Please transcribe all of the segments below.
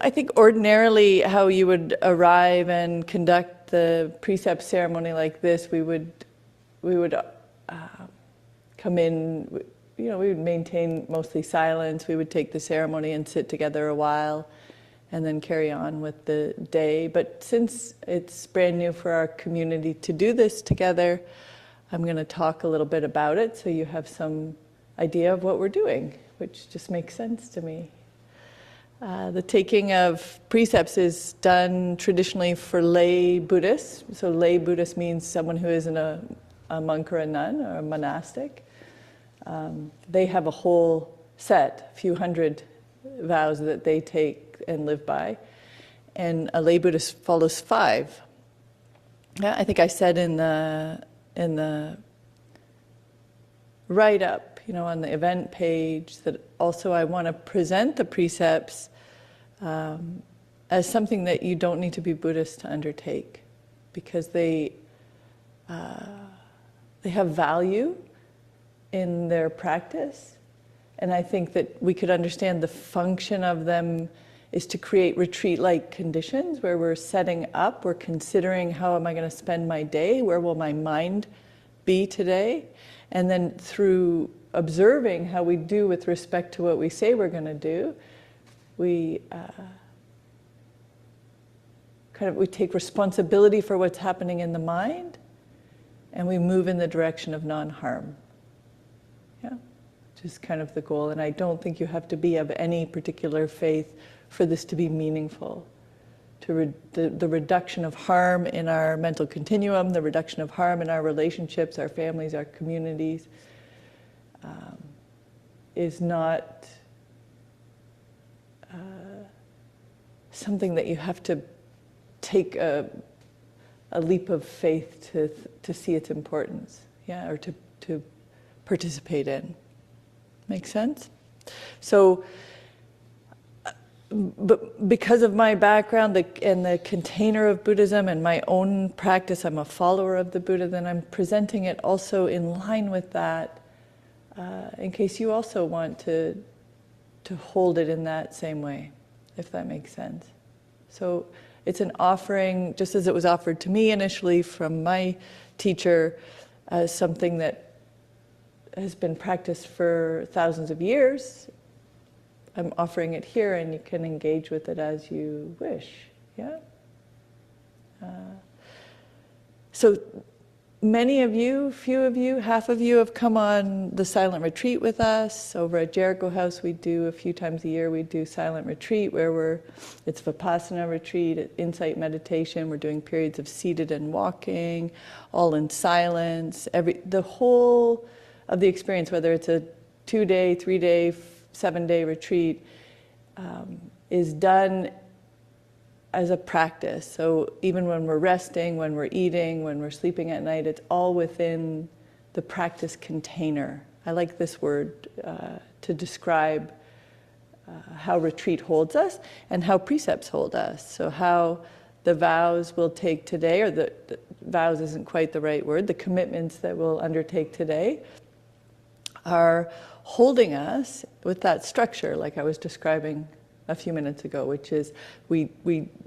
I think ordinarily how you would arrive and conduct the precept ceremony like this, we would come in, we would maintain mostly silence. We would take the ceremony and sit together a while and then carry on with the day. But since it's brand new for our community to do this together, I'm going to talk a little bit about it so you have some idea of what we're doing, which just makes sense to me. The taking of precepts is done traditionally for lay Buddhists. So lay Buddhist means someone who isn't a monk or a nun or a monastic. They have a whole set, a few hundred vows that they take and live by. And a lay Buddhist follows 5. Yeah, I think I said in the write-up, on the event page, that also I want to present the precepts as something that you don't need to be Buddhist to undertake, because they have value in their practice. And I think that we could understand the function of them is to create retreat-like conditions where we're setting up, we're considering how am I going to spend my day, where will my mind be today, and then through observing how we do with respect to what we say we're going to do, we we take responsibility for what's happening in the mind, and we move in the direction of non-harm. Yeah, which is kind of the goal. And I don't think you have to be of any particular faith for this to be meaningful. The reduction of harm in our mental continuum, the reduction of harm in our relationships, our families, our communities, is not something that you have to take a leap of faith to see its importance, or to participate in. Make sense? So, but because of my background and the container of Buddhism and my own practice, I'm a follower of the Buddha, then I'm presenting it also in line with that, in case you also want to hold it in that same way, if that makes sense. So it's an offering, just as it was offered to me initially from my teacher, as something that has been practiced for thousands of years. I'm offering it here, and you can engage with it as you wish. Yeah. So many of you, few of you, half of you have come on the silent retreat with us. Over at Jericho House, we do a few times a year. We do silent retreat where it's Vipassana retreat, insight meditation. We're doing periods of seated and walking, all in silence. The whole of the experience, whether it's a 2-day, 3-day, 7-day retreat, is done as a practice. So even when we're resting, when we're eating, when we're sleeping at night, it's all within the practice container. I like this word to describe how retreat holds us and how precepts hold us. So how the vows we'll take today, or the vows isn't quite the right word, the commitments that we'll undertake today are holding us with that structure, like I was describing a few minutes ago, which is we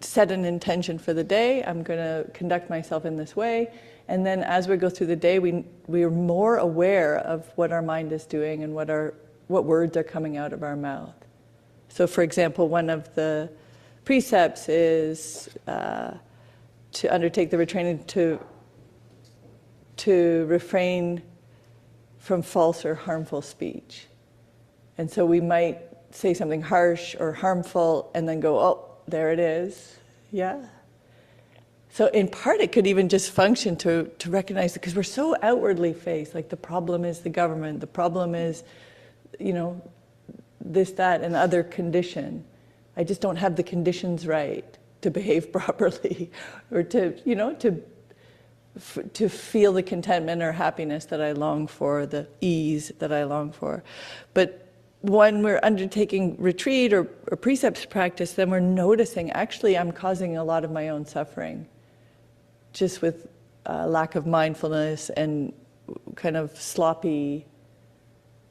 set an intention for the day. I'm going to conduct myself in this way, and then as we go through the day, we are more aware of what our mind is doing and what words are coming out of our mouth. So, for example, one of the precepts is to undertake the retraining to refrain from false or harmful speech. And so we might say something harsh or harmful and then go, oh, there it is. Yeah. So in part it could even just function to recognize it, because we're so outwardly faced, like the problem is the government, the problem is, this, that, and other condition. I just don't have the conditions right to behave properly, or to feel the contentment or happiness that I long for, the ease that I long for. But when we're undertaking retreat or precepts practice, then we're noticing, actually, I'm causing a lot of my own suffering, just with lack of mindfulness and kind of sloppy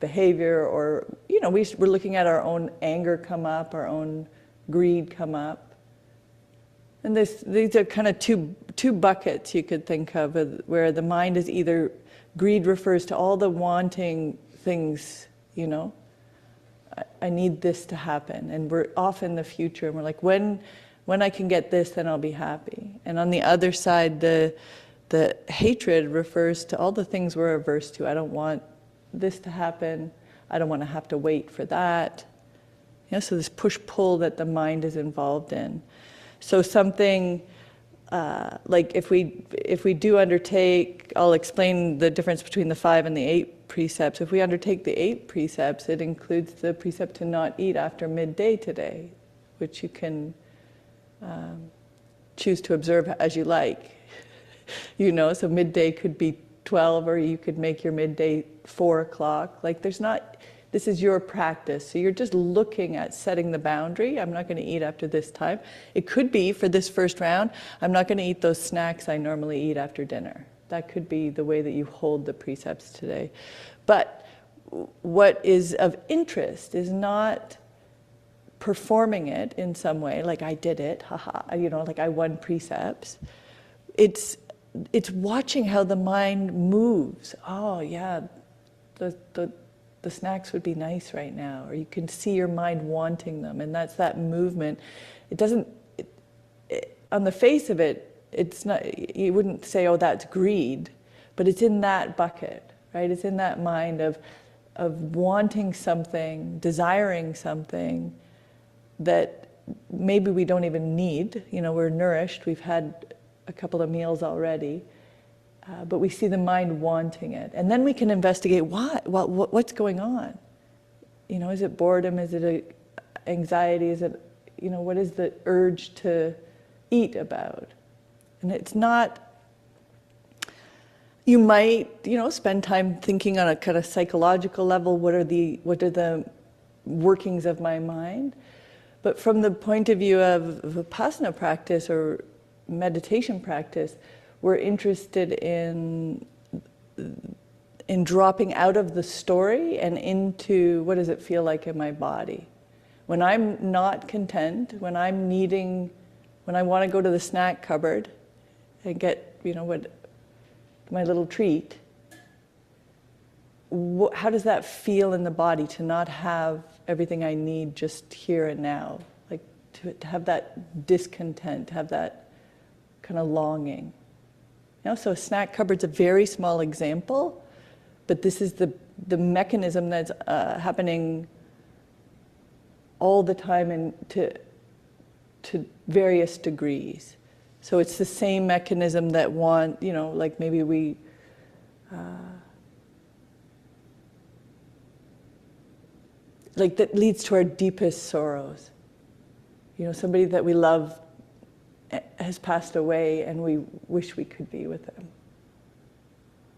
behavior, or, we're looking at our own anger come up, our own greed come up. And these are kind of two buckets you could think of, where the mind is either, greed refers to all the wanting things, you know. I need this to happen, and we're off in the future, and we're like, when I can get this, then I'll be happy. And on the other side, the hatred refers to all the things we're averse to. I don't want this to happen. I don't want to have to wait for that. You know, so this push-pull that the mind is involved in. So something like if we do undertake, I'll explain the difference between the 5 and the 8 precepts. If we undertake the 8 precepts, it includes the precept to not eat after midday today, which you can choose to observe as you like. You know, so midday could be 12, or you could make your midday 4 o'clock. Like this is your practice. So you're just looking at setting the boundary. I'm not going to eat after this time. It could be, for this first round, I'm not going to eat those snacks I normally eat after dinner. That could be the way that you hold the precepts today. But what is of interest is not performing it in some way, like I did it, haha, you know, like I won precepts. It's watching how the mind moves. Oh yeah, the snacks would be nice right now, or you can see your mind wanting them, and that's that movement. It doesn't, on the face of it, it's not, you wouldn't say, oh, that's greed, but it's in that bucket, right? It's in that mind of wanting something, desiring something that maybe we don't even need. You know, we're nourished, we've had a couple of meals already, but we see the mind wanting it. And then we can investigate what's going on. You know, is it boredom? Is it anxiety? Is it, you know, what is the urge to eat about? And it's not, you might, you know, spend time thinking on a kind of psychological level, what are the workings of my mind? But from the point of view of Vipassana practice or meditation practice, we're interested in dropping out of the story and into what does it feel like in my body. When I'm not content, when I want to go to the snack cupboard and get, you know, my little treat, how does that feel in the body to not have everything I need just here and now? Like to have that discontent, to have that kind of longing. You know, so a snack cupboard's a very small example, but this is the mechanism that's happening all the time and to various degrees. So it's the same mechanism that you know, like maybe we like that leads to our deepest sorrows. You know, somebody that we love has passed away and we wish we could be with them.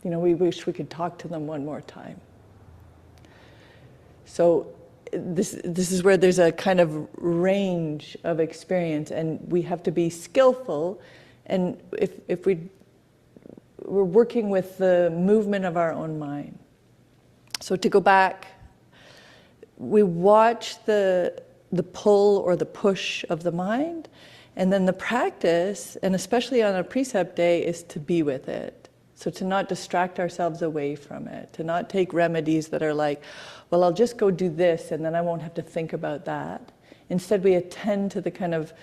You know, we wish we could talk to them one more time. So this is where there's a kind of range of experience, and we have to be skillful. And if we're working with the movement of our own mind. So to go back, we watch the pull or the push of the mind, and then the practice, and especially on a precept day, is to be with it. So to not distract ourselves away from it, to not take remedies that are like, well, I'll just go do this and then I won't have to think about that. Instead, we attend to the kind of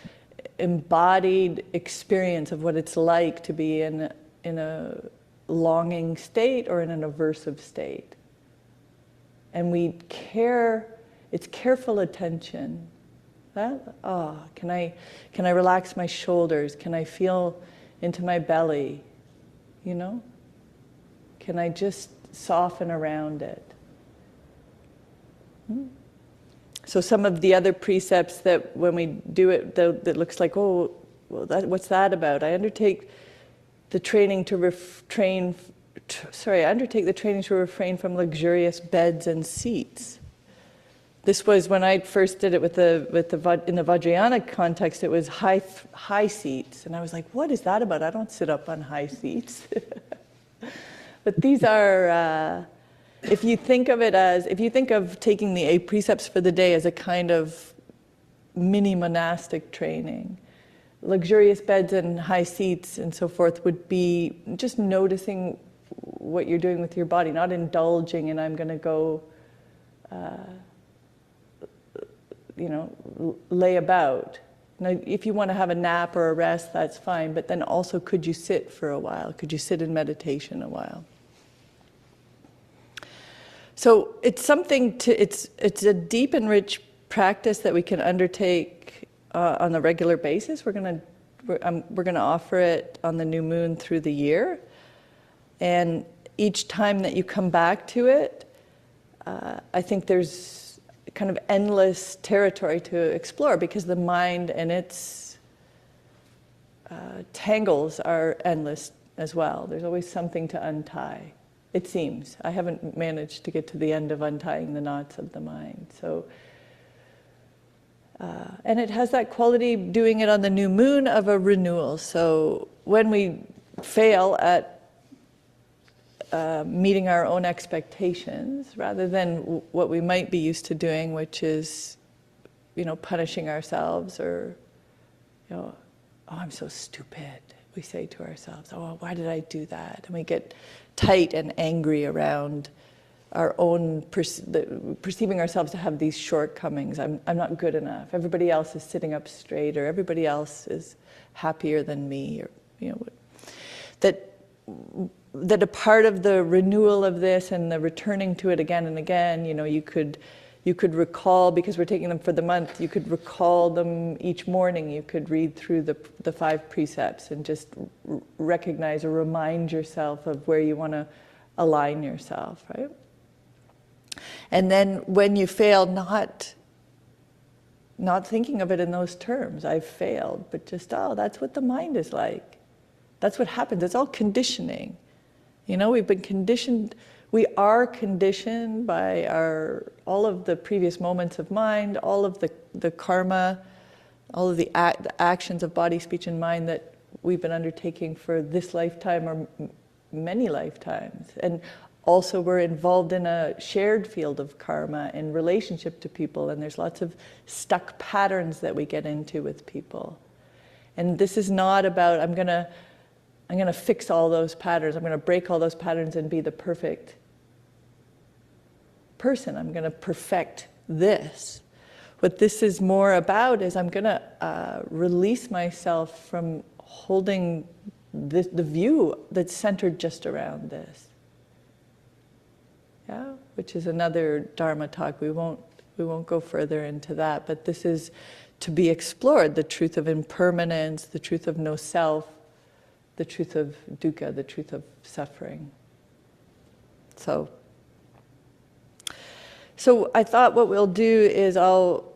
embodied experience of what it's like to be in a longing state or in an aversive state. And we care, it's careful attention. Can I relax my shoulders? Can I feel into my belly? You know? Can I just soften around it? So some of the other precepts that when we do it, that looks like, oh, well, what's that about? I undertake the training to refrain from luxurious beds and seats. This was when I first did it in the Vajrayana context. It was high seats, and I was like, "What is that about? I don't sit up on high seats." But these are, if you think of taking the 8 precepts for the day as a kind of mini monastic training. Luxurious beds and high seats and so forth would be just noticing what you're doing with your body, not indulging and I'm going to go, lay about. Now, if you want to have a nap or a rest, that's fine, but then also could you sit for a while? Could you sit in meditation a while? So it's something it's a deep and rich practice that we can undertake on a regular basis. We're gonna offer it on the new moon through the year, and each time that you come back to it, I think there's kind of endless territory to explore, because the mind and its tangles are endless as well. There's always something to untie, it seems. I haven't managed to get to the end of untying the knots of the mind. So, and it has that quality, doing it on the new moon, of a renewal. So when we fail at meeting our own expectations, rather than what we might be used to doing, which is, punishing ourselves, or, oh, I'm so stupid, we say to ourselves. Oh, why did I do that? And we get tight and angry around our own perceiving ourselves to have these shortcomings. I'm not good enough. Everybody else is sitting up straight, or everybody else is happier than me, or that a part of the renewal of this and the returning to it again and again, you could recall, because we're taking them for the month, you could recall them each morning. You could read through the Five Precepts and just recognize or remind yourself of where you want to align yourself, right? And then when you fail, not thinking of it in those terms, I've failed, but just, that's what the mind is like. That's what happens. It's all conditioning. We've been conditioned, we are conditioned by all of the previous moments of mind, all of the karma, all of the actions of body, speech, and mind that we've been undertaking for this lifetime or many lifetimes. And also we're involved in a shared field of karma in relationship to people, and there's lots of stuck patterns that we get into with people. And this is not about, I'm going to fix all those patterns. I'm going to break all those patterns and be the perfect person. I'm going to perfect this. What this is more about is I'm going to release myself from holding the view that's centered just around this. Yeah, which is another Dharma talk. We won't go further into that. But this is to be explored: the truth of impermanence, the truth of no self, the truth of dukkha, the truth of suffering. So I thought what we'll do is I'll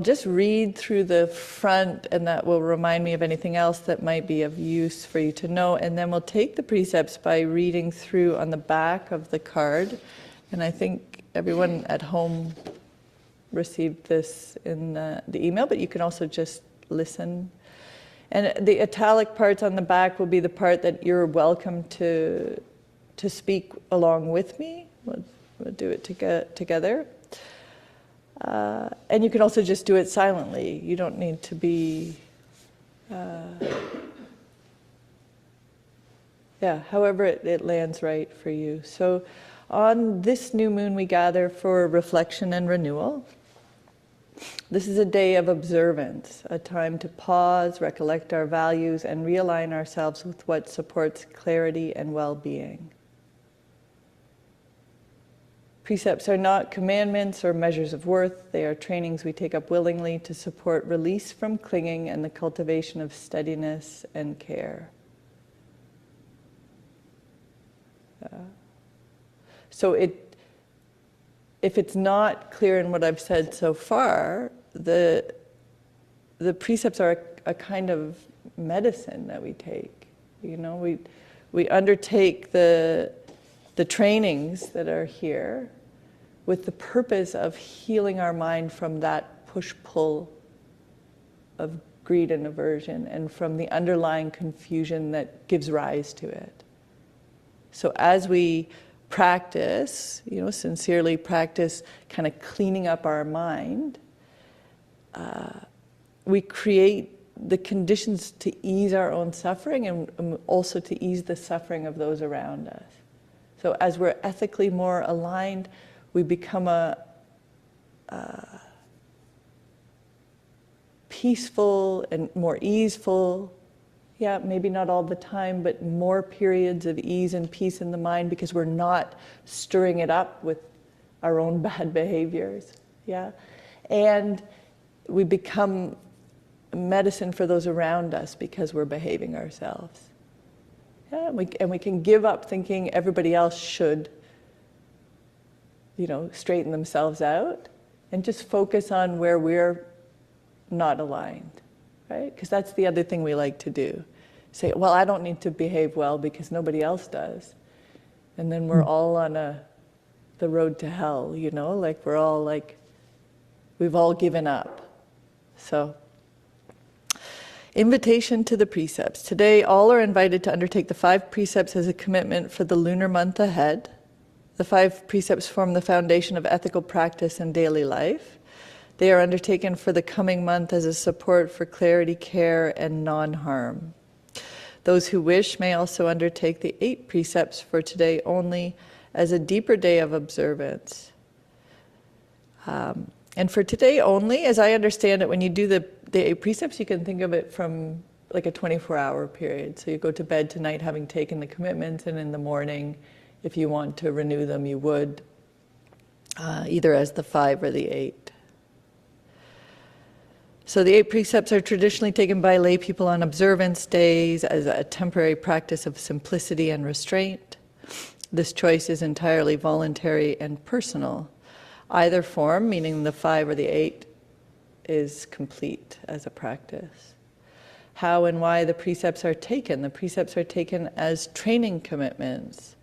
just read through the front, and that will remind me of anything else that might be of use for you to know, and then we'll take the precepts by reading through on the back of the card. And I think everyone at home received this in the email, but you can also just listen. And the italic parts on the back will be the part that you're welcome to speak along with me. We'll do it together. And you can also just do it silently. You don't need to be, however it lands right for you. So on this new moon we gather for reflection and renewal. This is a day of observance, a time to pause, recollect our values, and realign ourselves with what supports clarity and well-being. Precepts are not commandments or measures of worth. They are trainings we take up willingly to support release from clinging and the cultivation of steadiness and care. So if it's not clear in what I've said so far, the precepts are a kind of medicine that we take. We undertake the trainings that are here with the purpose of healing our mind from that push-pull of greed and aversion, and from the underlying confusion that gives rise to it. So as we practice, sincerely practice kind of cleaning up our mind, we create the conditions to ease our own suffering and also to ease the suffering of those around us. So as we're ethically more aligned, we become a peaceful and more easeful, yeah, maybe not all the time, but more periods of ease and peace in the mind because we're not stirring it up with our own bad behaviors, yeah? And we become medicine for those around us because we're behaving ourselves. Yeah, and we can give up thinking everybody else should, straighten themselves out and just focus on where we're not aligned, right? Because that's the other thing we like to do. Say, well, I don't need to behave well because nobody else does. And then we're all on the road to hell, like we're all like, we've all given up. So, invitation to the precepts. Today, all are invited to undertake the 5 precepts as a commitment for the lunar month ahead. The 5 precepts form the foundation of ethical practice and daily life. They are undertaken for the coming month as a support for clarity, care, and non-harm. Those who wish may also undertake the 8 precepts for today only as a deeper day of observance. And for today only, as I understand it, when you do the 8 precepts, you can think of it from like a 24-hour period. So you go to bed tonight having taken the commitments, and in the morning, if you want to renew them, you would, either as the 5 or the 8. So the 8 precepts are traditionally taken by lay people on observance days as a temporary practice of simplicity and restraint. This choice is entirely voluntary and personal. Either form, meaning the 5 or the 8, is complete as a practice. How and why the precepts are taken. The precepts are taken as training commitments,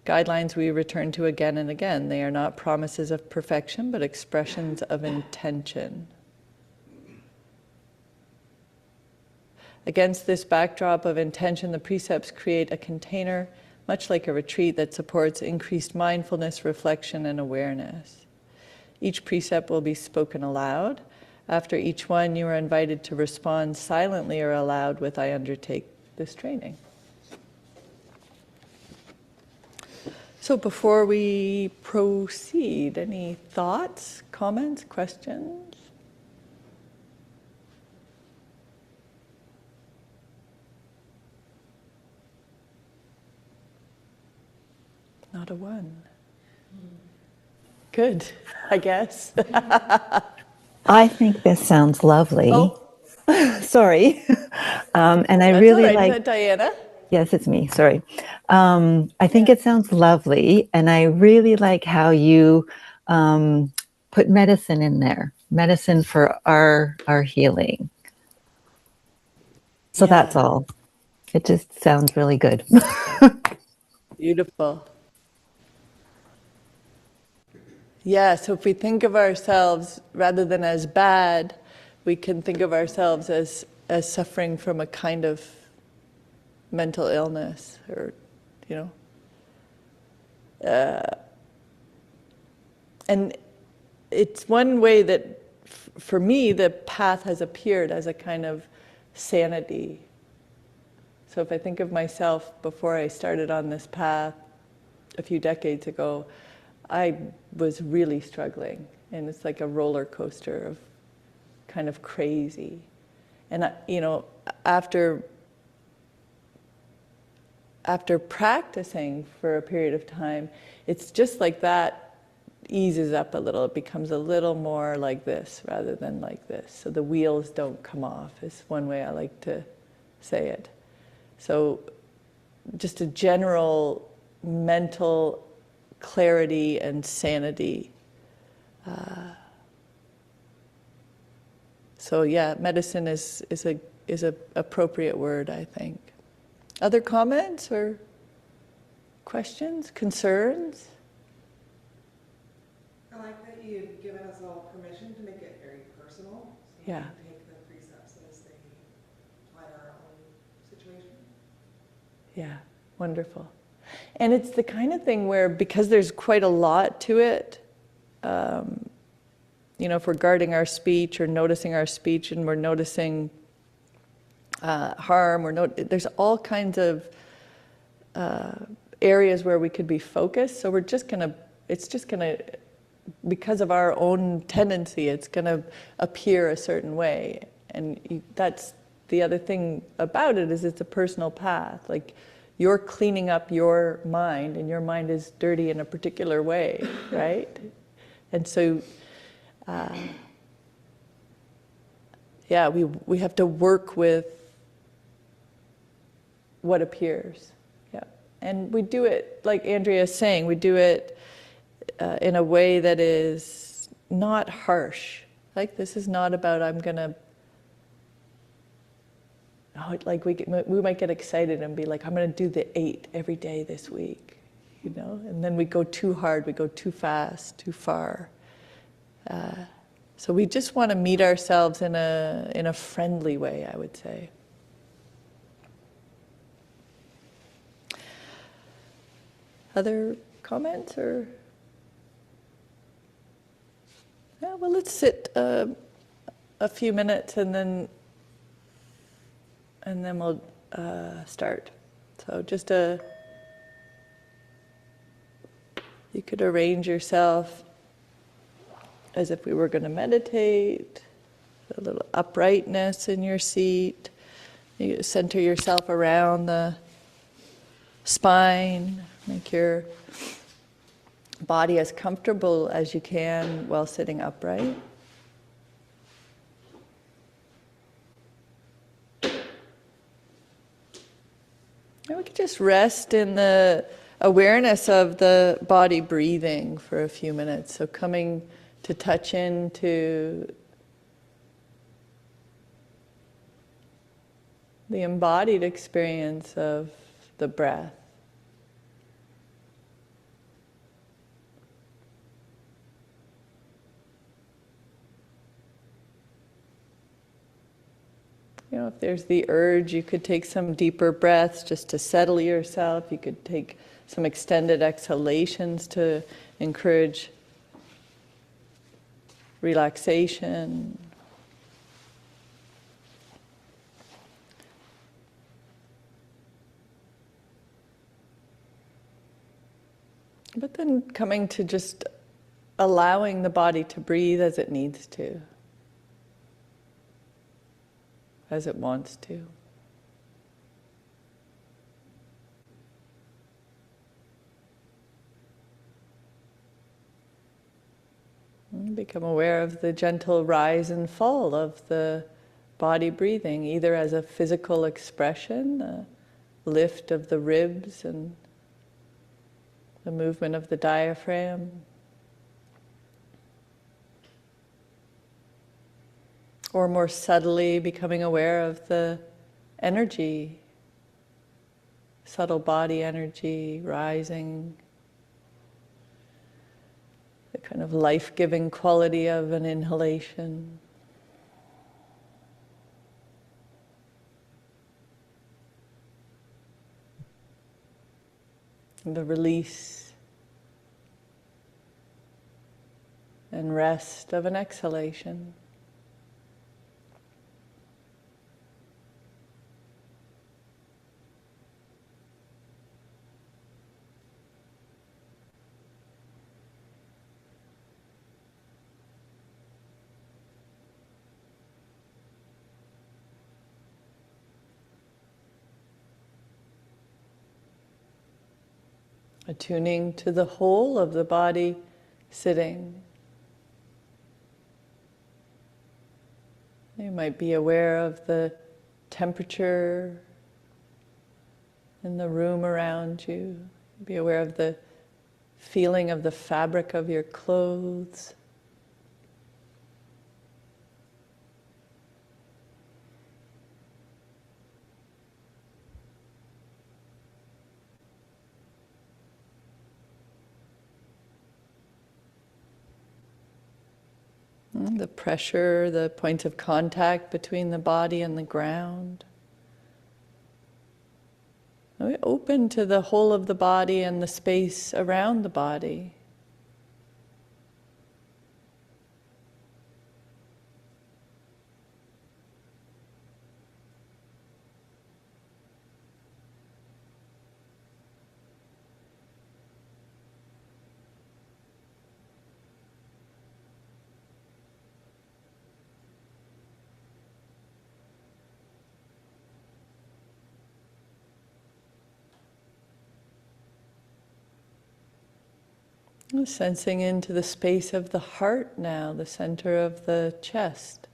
guidelines we return to again and again. They are not promises of perfection, but expressions of intention. Against this backdrop of intention, the precepts create a container, much like a retreat, that supports increased mindfulness, reflection, and awareness. Each precept will be spoken aloud. After each one, you are invited to respond silently or aloud with, "I undertake this training." So before we proceed, any thoughts, comments, questions? Not a one. Good, I guess. I think this sounds lovely. Oh. Sorry. And I That's really all right. like... Is that Diana? Yes, it's me. Sorry. I think it sounds lovely. And I really like how you put medicine in there, medicine for our healing. So that's all. It just sounds really good. Beautiful. Yeah, so if we think of ourselves rather than as bad, we can think of ourselves as suffering from a kind of mental illness, or, and it's one way that, for me, the path has appeared as a kind of sanity. So if I think of myself before I started on this path a few decades ago, I was really struggling, and it's like a roller coaster of kind of crazy. And after practicing for a period of time, it's just like that eases up a little. It becomes a little more like this rather than like this. So the wheels don't come off, is one way I like to say it. So just a general mental clarity and sanity. So yeah, medicine is a appropriate word, I think. Other comments or questions, concerns? I like that you've given us all permission to make it very personal. So Yeah. we can take the precepts as they apply to our own situation. Yeah, wonderful. And it's the kind of thing where, because there's quite a lot to it, if we're guarding our speech or noticing our speech and we're noticing harm, there's all kinds of areas where we could be focused. So it's just gonna, because of our own tendency, it's gonna appear a certain way. And that's the other thing about it, is it's a personal path. Like, you're cleaning up your mind, and your mind is dirty in a particular way, right? And so, we have to work with what appears. Yeah, and we do it, like Andrea is saying, we do it in a way that is not harsh. Like, this is not about we might get excited and be like, I'm gonna do the 8 every day this week, and then we go too hard, we go too fast, too far. So we just want to meet ourselves in a friendly way, I would say. Other comments or? Yeah, well, let's sit a few minutes and then we'll start. So you could arrange yourself as if we were going to meditate, a little uprightness in your seat. You center yourself around the spine, make your body as comfortable as you can while sitting upright. And we could just rest in the awareness of the body breathing for a few minutes. So coming to touch into the embodied experience of the breath. If there's the urge, you could take some deeper breaths just to settle yourself. You could take some extended exhalations to encourage relaxation. But then coming to just allowing the body to breathe as it needs to, as it wants to. And become aware of the gentle rise and fall of the body breathing, either as a physical expression, a lift of the ribs and the movement of the diaphragm, or more subtly becoming aware of the energy, subtle body energy rising, the kind of life-giving quality of an inhalation. And the release and rest of an exhalation. Attuning to the whole of the body sitting. You might be aware of the temperature in the room around you. Be aware of the feeling of the fabric of your clothes. The pressure, the points of contact between the body and the ground. Are we open to the whole of the body and the space around the body? Sensing into the space of the heart now, the center of the chest.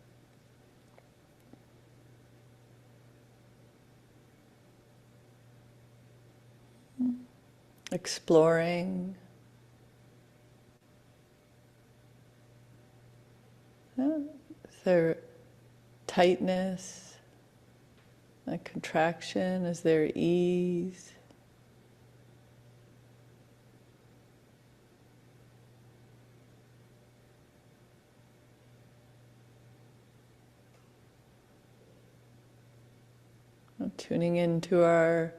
Exploring. Is there tightness, a contraction? Is there ease? Tuning into our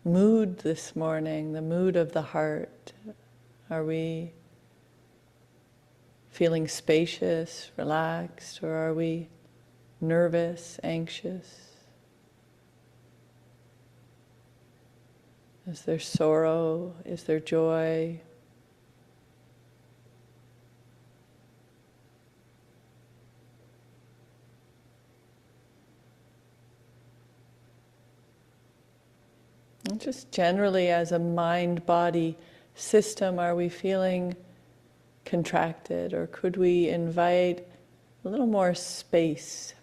mood this morning, the mood of the heart. Are we feeling spacious, relaxed, or are we nervous, anxious? Is there sorrow? Is there joy? And just generally as a mind-body system, are we feeling contracted, or could we invite a little more space?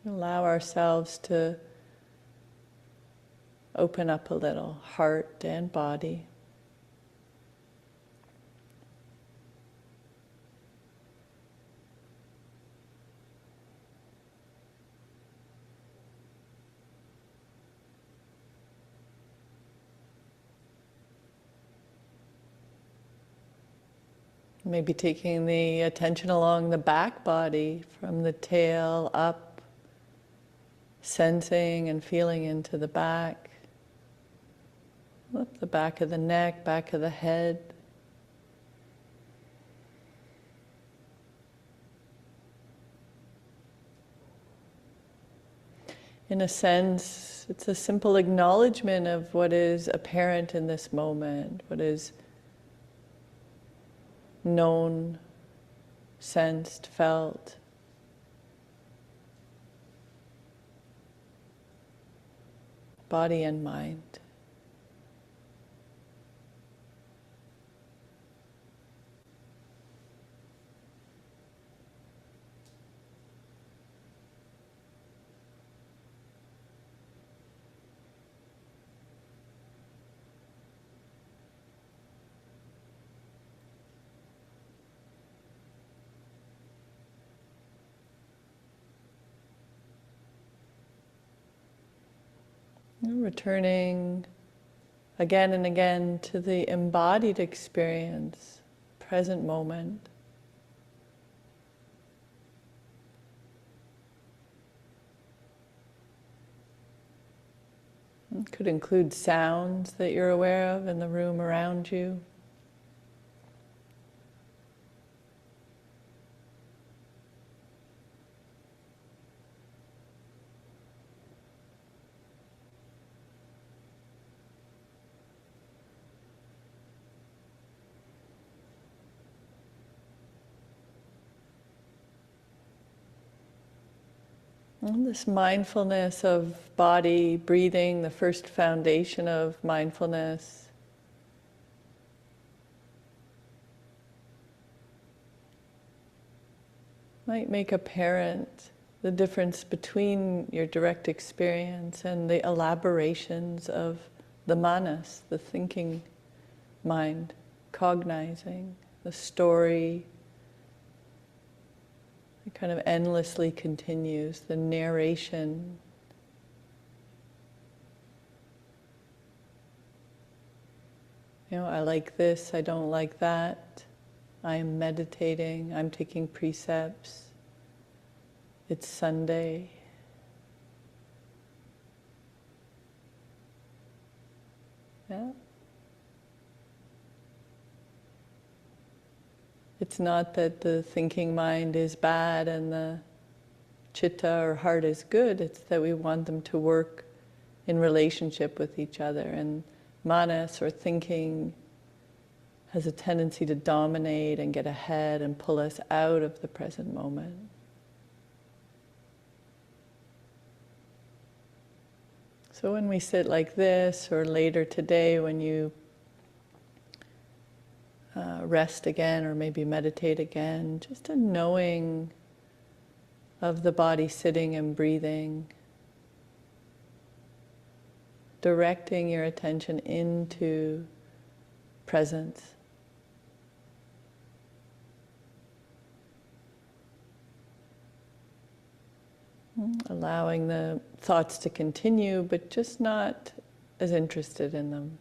Allow ourselves to open up a little, heart and body. Maybe taking the attention along the back body, from the tail up, sensing and feeling into the back. Up the back of the neck, back of the head. In a sense, it's a simple acknowledgement of what is apparent in this moment, what is known, sensed, felt. Body and mind. Returning again and again to the embodied experience, present moment. It could include sounds that you're aware of in the room around you. And this mindfulness of body, breathing, the first foundation of mindfulness. Might make apparent the difference between your direct experience and the elaborations of the manas, the thinking mind, cognizing, the story. It kind of endlessly continues, the narration. I like this, I don't like that. I am meditating, I'm taking precepts. It's Sunday. Yeah. It's not that the thinking mind is bad and the chitta or heart is good, it's that we want them to work in relationship with each other. And manas, or thinking, has a tendency to dominate and get ahead and pull us out of the present moment. So when we sit like this, or later today when you rest again or maybe meditate again. Just a knowing of the body sitting and breathing. Directing your attention into presence. Allowing the thoughts to continue, but just not as interested in them.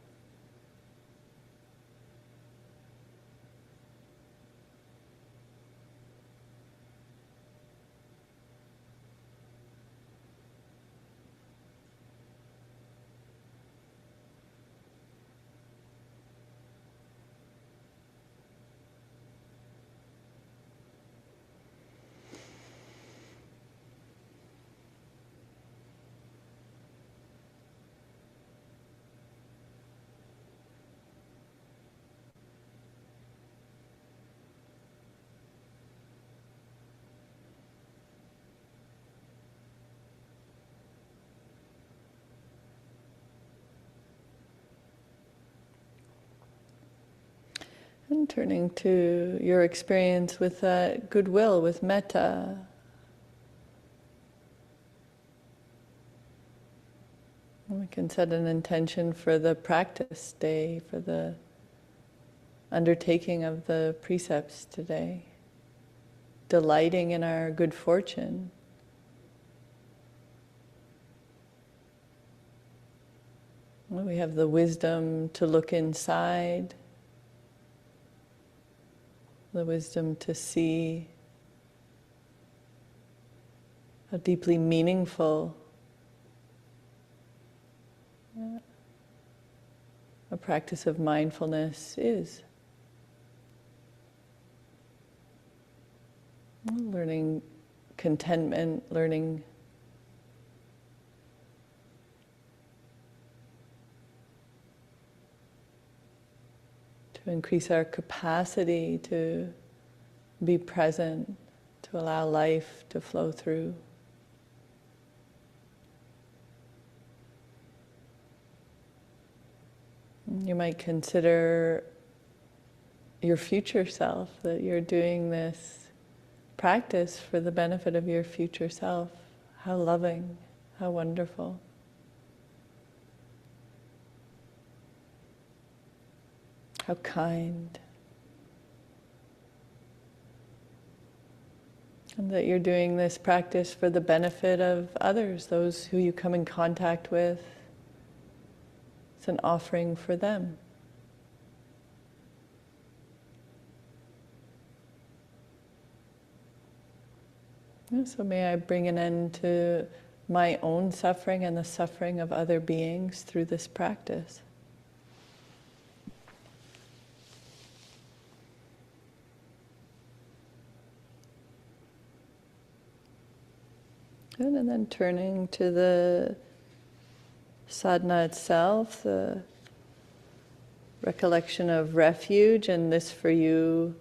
And turning to your experience with goodwill, with metta. And we can set an intention for the practice day, for the undertaking of the precepts today. Delighting in our good fortune. We have the wisdom to look inside, the wisdom to see how deeply meaningful a practice of mindfulness is. Learning contentment, learning to increase our capacity to be present, to allow life to flow through. You might consider your future self, that you're doing this practice for the benefit of your future self. How loving, how wonderful. How kind. And that you're doing this practice for the benefit of others, those who you come in contact with. It's an offering for them. So may I bring an end to my own suffering and the suffering of other beings through this practice. Good, and then turning to the sadhana itself, the recollection of refuge, and this for you,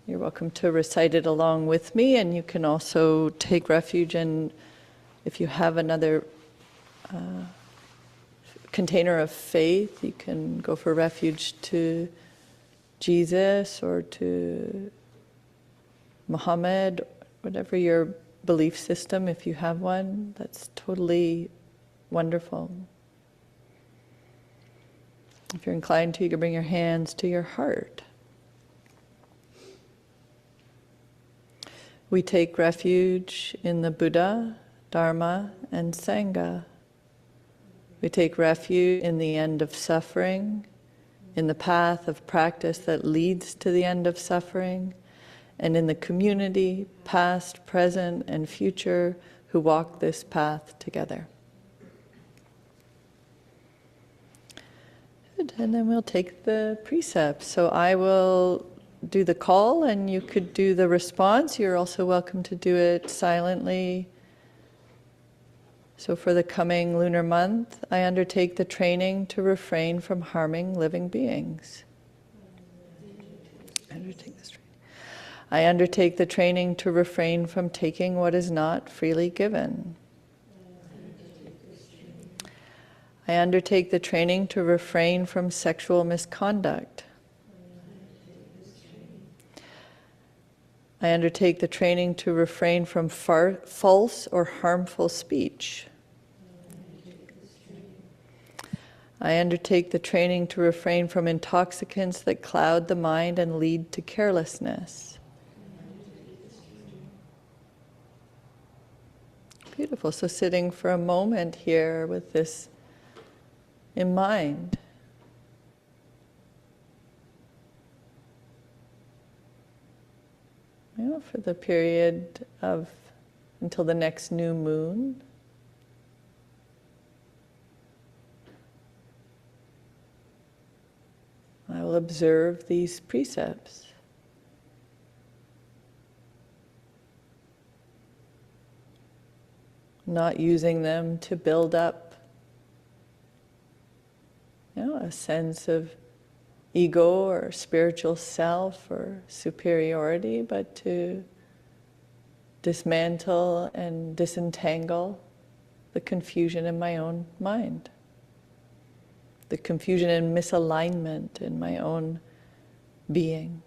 you're welcome to recite it along with me, and you can also take refuge, and if you have another container of faith, you can go for refuge to Jesus or to Muhammad, whatever your belief system, if you have one, that's totally wonderful. If you're inclined to, you can bring your hands to your heart. We take refuge in the Buddha, Dharma, and Sangha. We take refuge in the end of suffering, in the path of practice that leads to the end of suffering, and in the community, past, present, and future, who walk this path together. Good, and then we'll take the precepts. So I will do the call, and you could do the response. You're also welcome to do it silently. So for the coming lunar month, I undertake the training to refrain from harming living beings. I undertake the training to refrain from taking what is not freely given. I undertake the training to refrain from sexual misconduct. I undertake the training to refrain from false or harmful speech. I undertake the training to refrain from intoxicants that cloud the mind and lead to carelessness. Beautiful. So sitting for a moment here with this in mind. For the period of until the next new moon. I will observe these precepts. Not using them to build up, a sense of ego or spiritual self or superiority, but to dismantle and disentangle the confusion in my own mind, the confusion and misalignment in my own being.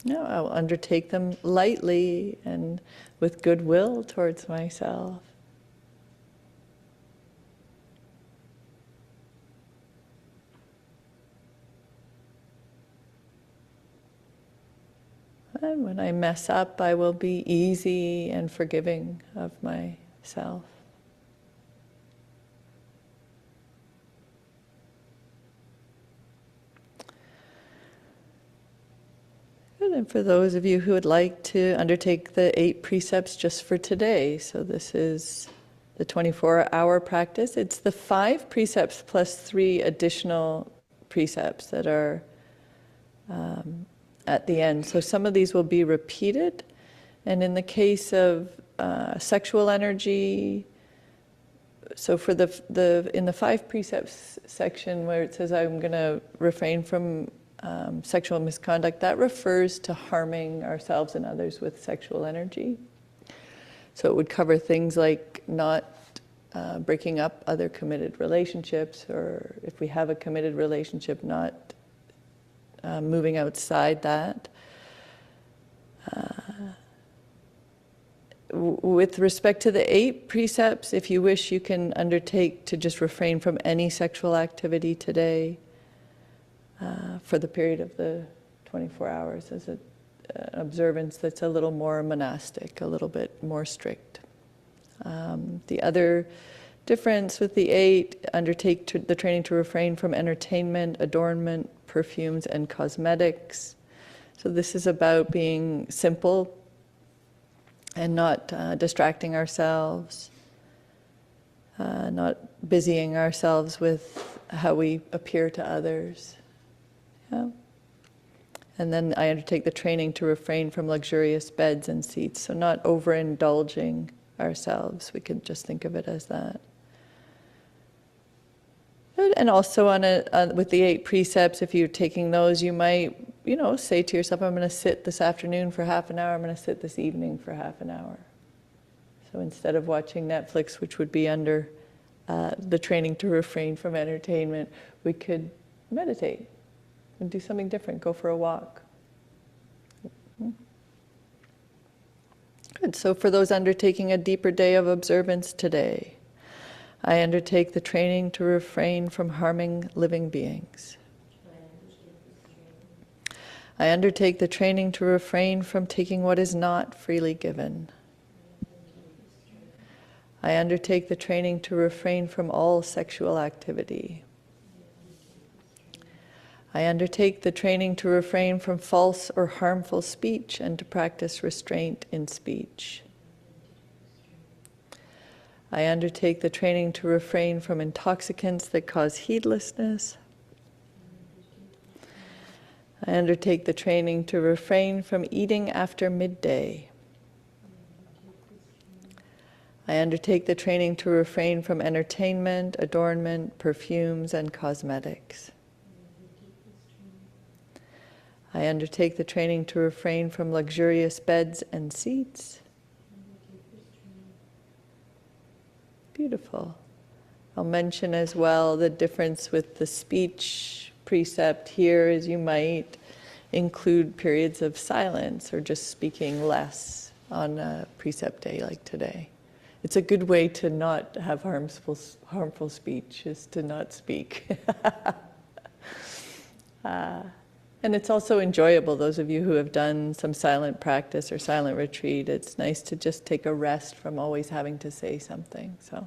I'll undertake them lightly and with goodwill towards myself. And when I mess up, I will be easy and forgiving of myself. Good. And for those of you who would like to undertake the 8 precepts just for today, so this is the 24-hour practice. It's the 5 precepts plus 3 additional precepts that are at the end. So some of these will be repeated. And in the case of sexual energy, so for in the 5 precepts section where it says I'm going to refrain from sexual misconduct, that refers to harming ourselves and others with sexual energy. So it would cover things like not breaking up other committed relationships, or if we have a committed relationship, not moving outside that. With respect to the 8 precepts, if you wish, you can undertake to just refrain from any sexual activity today for the period of the 24 hours as an observance that's a little more monastic, a little bit more strict. The other difference with the 8, undertake the training to refrain from entertainment, adornment, perfumes, and cosmetics. So this is about being simple and not distracting ourselves, not busying ourselves with how we appear to others. Yeah. And then I undertake the training to refrain from luxurious beds and seats, so not overindulging ourselves. We can just think of it as that. And also with the 8 precepts, if you're taking those, you might, say to yourself, I'm going to sit this afternoon for half an hour, I'm going to sit this evening for half an hour. So instead of watching Netflix, which would be under the training to refrain from entertainment, we could meditate and do something different, go for a walk. Good. So for those undertaking a deeper day of observance today, I undertake the training to refrain from harming living beings. I undertake the training to refrain from taking what is not freely given. I undertake the training to refrain from all sexual activity. I undertake the training to refrain from false or harmful speech and to practice restraint in speech. I undertake the training to refrain from intoxicants that cause heedlessness. I undertake the training to refrain from eating after midday. I undertake the training to refrain from entertainment, adornment, perfumes, and cosmetics. I undertake the training to refrain from luxurious beds and seats. Beautiful. I'll mention as well the difference with the speech precept here is you might include periods of silence or just speaking less on a precept day like today. It's a good way to not have harmful speech, is to not speak. And it's also enjoyable, those of you who have done some silent practice or silent retreat, it's nice to just take a rest from always having to say something. So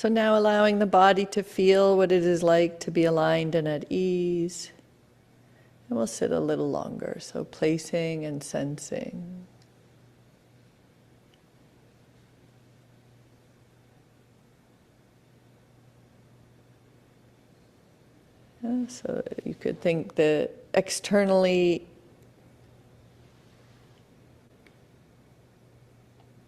now allowing the body to feel what it is like to be aligned and at ease. And we'll sit a little longer, so placing and sensing. So you could think that externally,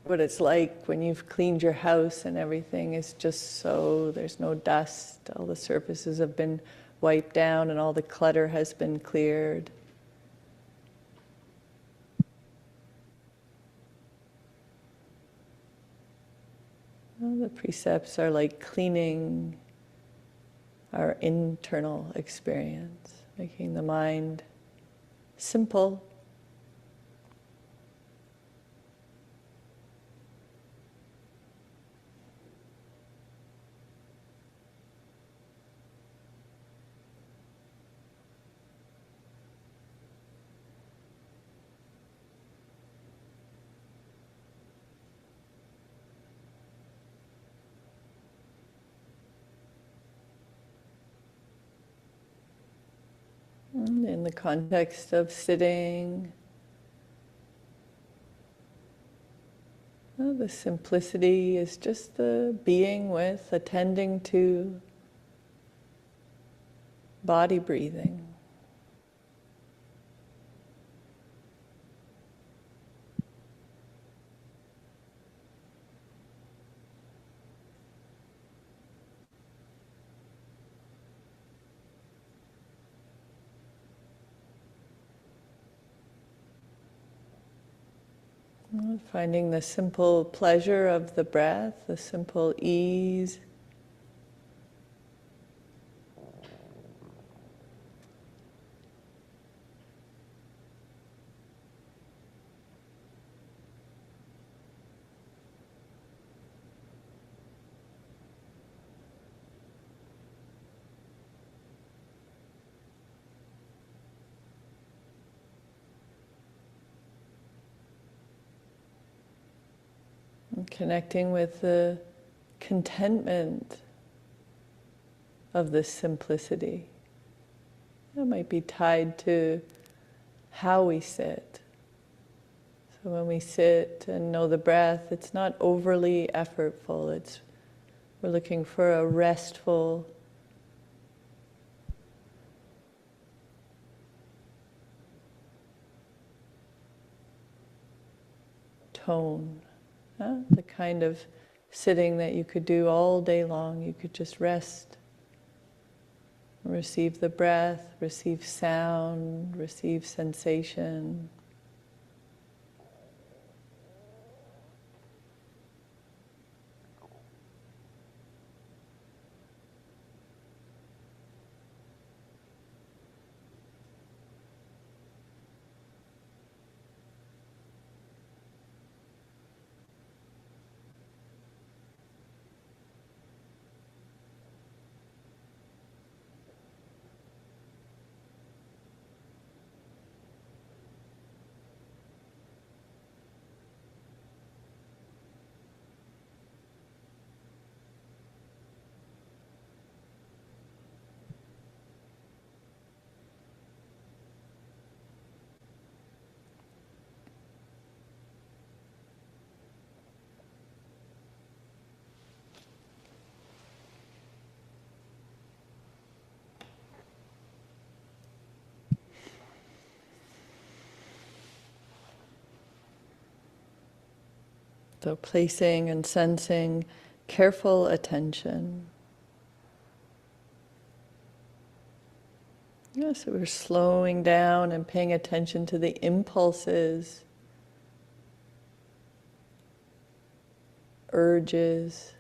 what it's like when you've cleaned your house and everything is just so, there's no dust, all the surfaces have been wiped down and all the clutter has been cleared. Well, the precepts are like cleaning our internal experience, making the mind simple. And in the context of sitting, well, the simplicity is just the being with, attending to body breathing. Finding the simple pleasure of the breath, the simple ease. Connecting with the contentment of this simplicity. That might be tied to how we sit. So when we sit and know the breath, it's not overly effortful. We're looking for a restful, tone. The kind of sitting that you could do all day long. You could just rest, receive the breath, receive sound, receive sensation. So placing and sensing careful attention. Yeah, so we're slowing down and paying attention to the impulses urges.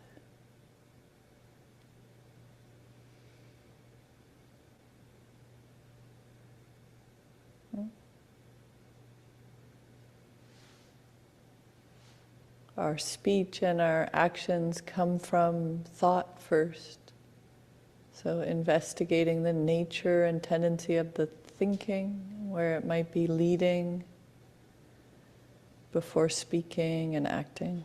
Our speech and our actions come from thought first. So investigating the nature and tendency of the thinking, where it might be leading before speaking and acting.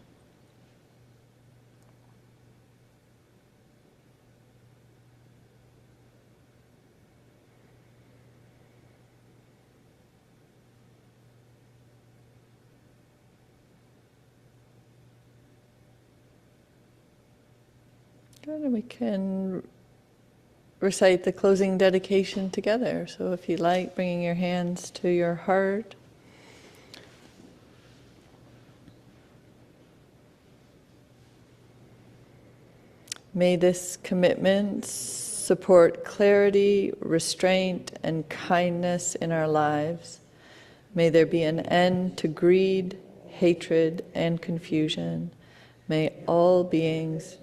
Good, and we can recite the closing dedication together. So if you like, bringing your hands to your heart. May this commitment support clarity, restraint, and kindness in our lives. May there be an end to greed, hatred, and confusion. May all beings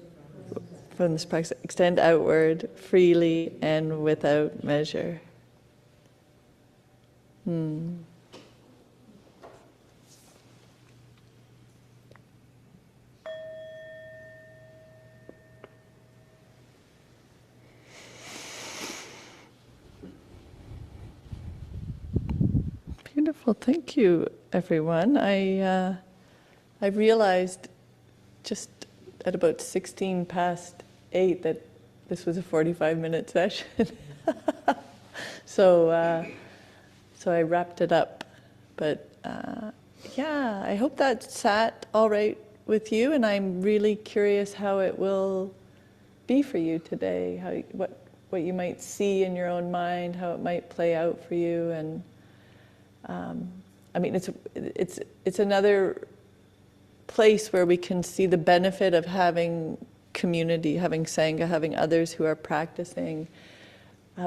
from this practice extend outward freely and without measure. Beautiful, thank you, everyone. I realized just at about 16 past 8 that this was a 45-minute session. So I wrapped it up. But yeah, I hope that sat all right with you, and I'm really curious how it will be for you today, what you might see in your own mind, how it might play out for you. And I mean, it's another place where we can see the benefit of having community, having Sangha, having others who are practicing.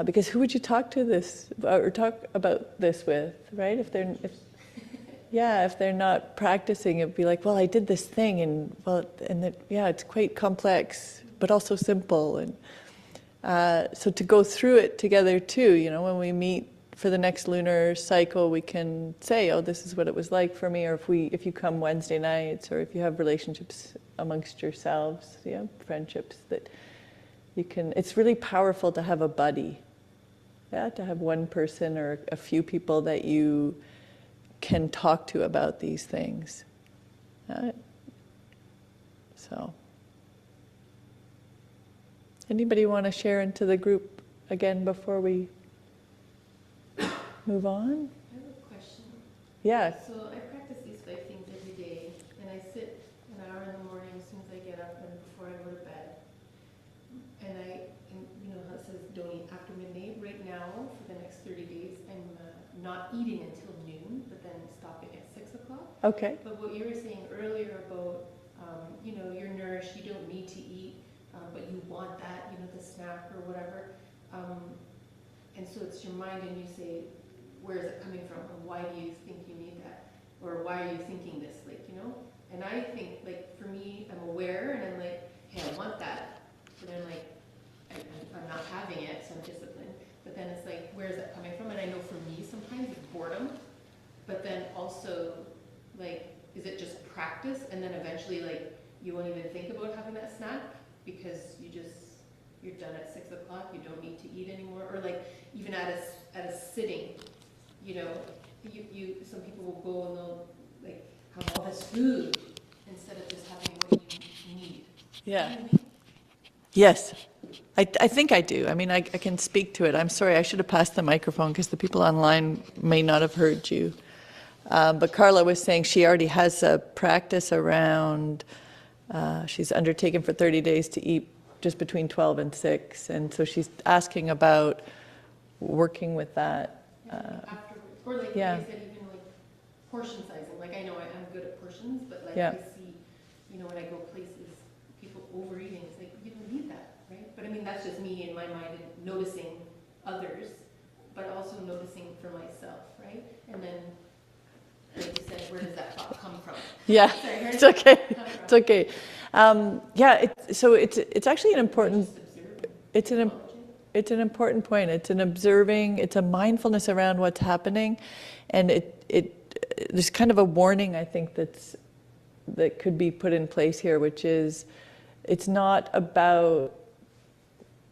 Because who would you talk to this or talk about this with, right? If they're not practicing, it'd be like, well, I did this thing, and it's quite complex, but also simple. And so to go through it together too, when we meet for the next lunar cycle, we can say, oh, this is what it was like for me, or if you come Wednesday nights, or if you have relationships amongst yourselves, friendships, that you can, it's really powerful to have a buddy, to have one person or a few people that you can talk to about these things. So, anybody want to share into the group again before we move on? I have a question. Yeah. So I practice these 5 things every day, and I sit an hour in the morning as soon as I get up and before I go to bed. And you know how it says don't eat after midnight? Right now, for the next 30 days, I'm not eating until noon, but then stopping at 6 o'clock. Okay. But what you were saying earlier about, you're nourished, you don't need to eat, but you want that, the snack or whatever. And so it's your mind, and you say, where is it coming from? And why do you think you need that? Or why are you thinking this? And I think, for me, I'm aware, and I'm like, hey, I want that. But I'm like, I'm not having it, so I'm disciplined. But then it's like, where is that coming from? And I know for me, sometimes it's boredom. But then also, is it just practice? And then eventually, you won't even think about having that snack because you're done at 6 o'clock. You don't need to eat anymore. Or even at a sitting, some people will go and they'll have all this food instead of just having what you need. Yeah. You know what I mean? Yes. I think I do. I mean, I can speak to it. I'm sorry, I should have passed the microphone because the people online may not have heard you. But Carla was saying she already has a practice around, she's undertaken for 30 days to eat just between 12 and 6. And so she's asking about working with that. Afterwards. Or yeah. like I said, even portion sizing. I know I'm good at portions, but yeah. I see, when I go places, people overeating, it's like, you don't need that, right? But I mean, that's just me in my mind and noticing others, but also noticing for myself, right? And then, like you said, where does that thought come from? Yeah, Sorry, it's okay. It's okay. It's actually an important, it's an important point. It's an observing, it's a mindfulness around what's happening, and there's kind of a warning, I think, that could be put in place here, which is it's not about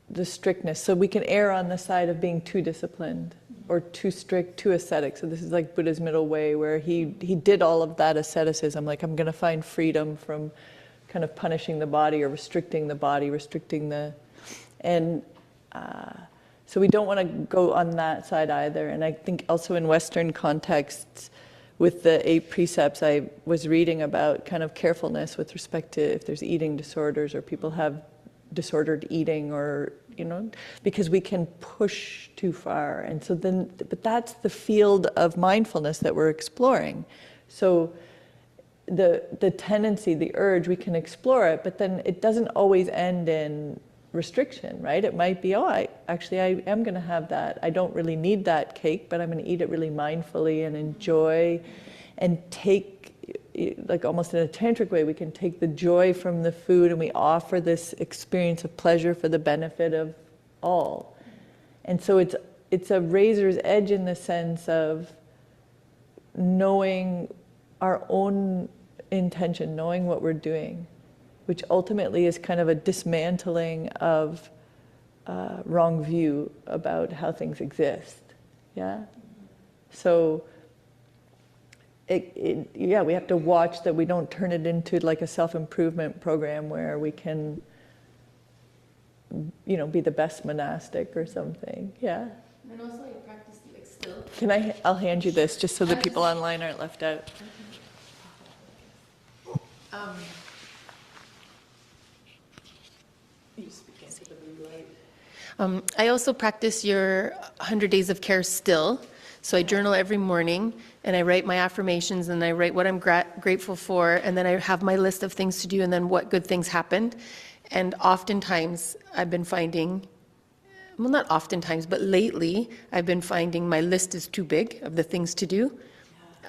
the strictness. So we can err on the side of being too disciplined or too strict, too ascetic. So this is like Buddha's middle way, where he did all of that asceticism, like I'm going to find freedom from kind of punishing the body or restricting the body, so we don't want to go on that side either. And I think also in Western contexts, with the 8 precepts, I was reading about kind of carefulness with respect to if there's eating disorders or people have disordered eating, or, because we can push too far. And so but that's the field of mindfulness that we're exploring. So the tendency, the urge, we can explore it, but then it doesn't always end in restriction, right? It might be, I am going to have that. I don't really need that cake, but I'm going to eat it really mindfully and enjoy and take, like almost in a tantric way, we can take the joy from the food and we offer this experience of pleasure for the benefit of all. And so it's a razor's edge in the sense of knowing our own intention, knowing what we're doing, which ultimately is kind of a dismantling of wrong view about how things exist. Yeah? So, we have to watch that we don't turn it into like a self-improvement program where we can, be the best monastic or something. Yeah? And also I practice like still. I'll hand you this just so the people online aren't left out. I also practice your 100 days of care still. So I journal every morning and I write my affirmations and I write what I'm grateful for, and then I have my list of things to do and then what good things happened. And oftentimes I've been finding, well, not oftentimes, but lately I've been finding my list is too big of the things to do.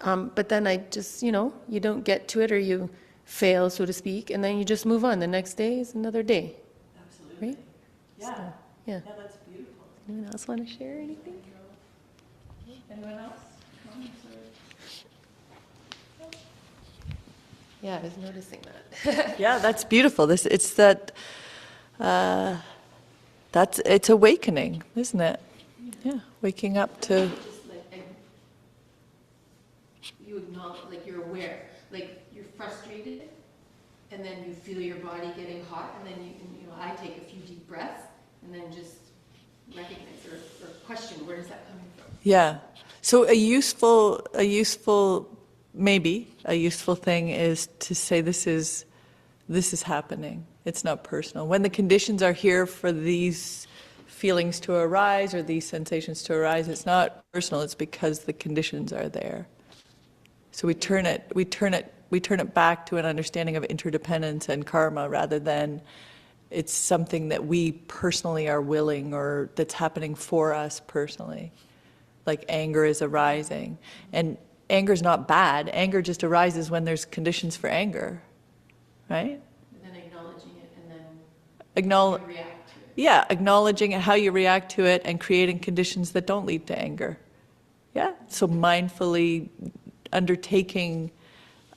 But then I just, you don't get to it, or you fail, so to speak, and then you just move on. The next day is another day. Absolutely. Right? Yeah. So, yeah. Yeah, that's beautiful. Anyone else want to share anything? Anyone else? Yeah, I was noticing that. Yeah, that's beautiful. It's awakening, isn't it? Yeah, waking up to. Just you acknowledge, like you're aware, like you're frustrated, and then you feel your body getting hot, and then I take a few deep breaths, and then just recognize or question, where is that coming from? Yeah. So a useful thing is to say this is happening. It's not personal. When the conditions are here for these feelings to arise or these sensations to arise, it's not personal. It's because the conditions are there. So we turn it back to an understanding of interdependence and karma, rather than it's something that we personally are willing or that's happening for us personally. Like anger is arising. And anger is not bad. Anger just arises when there's conditions for anger, right? And then acknowledging it, and then how you react to it. Yeah, acknowledging how you react to it and creating conditions that don't lead to anger. Yeah, so mindfully undertaking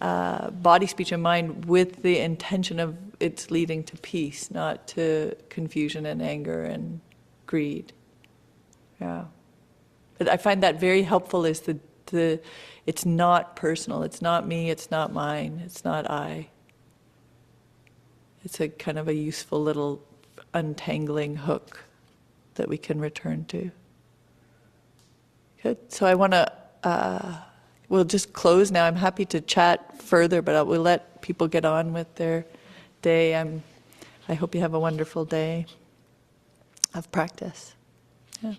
body, speech, and mind with the intention of it's leading to peace, not to confusion and anger and greed. Yeah. But I find that very helpful, is it's not personal, it's not me, it's not mine, it's not I. It's a kind of a useful little untangling hook that we can return to. Good. So I want to, we'll just close now. I'm happy to chat further, but we'll let people get on with their day. I hope you have a wonderful day of practice. Yeah.